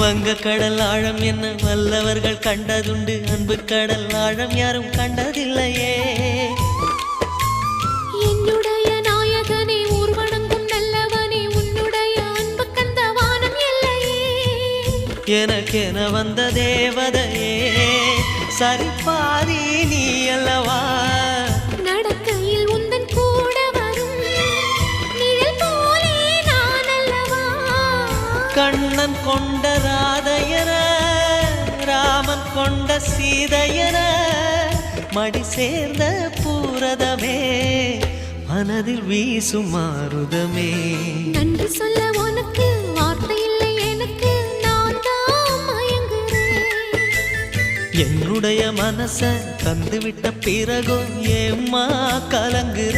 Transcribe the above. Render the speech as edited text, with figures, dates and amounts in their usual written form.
வங்க கடல் ஆழம் என்ன வல்லவர்கள் கண்டதுண்டு, அன்பு கடல் ஆழம் யாரும் கண்டதில்லையே. என்னுடைய நாயகனே ஊர்வணங்கும் நல்லவனே, உன்னுடைய அன்பு கந்த வானம் எல்லையே. எனக்கென வந்த தேவதையே சரிபாதி நீ அல்லவா. நடக்கையில் உந்தன் கூட வரும் நிழல் போலே நான் அல்லவா. கண்ணன் கொண்ட ராதையர ராமன் கொண்ட சீதையர மடி சேர்ந்த பூரதமே மனதில் வீசும் மாருதமே. நன்றி சொல்ல உனக்கு வார்த்தை இல்லை எனக்கு, நான் தான் மயங்குறேன். என்னுடைய மனச தந்துவிட்ட பிறகும் ஏம்மா கலங்குற.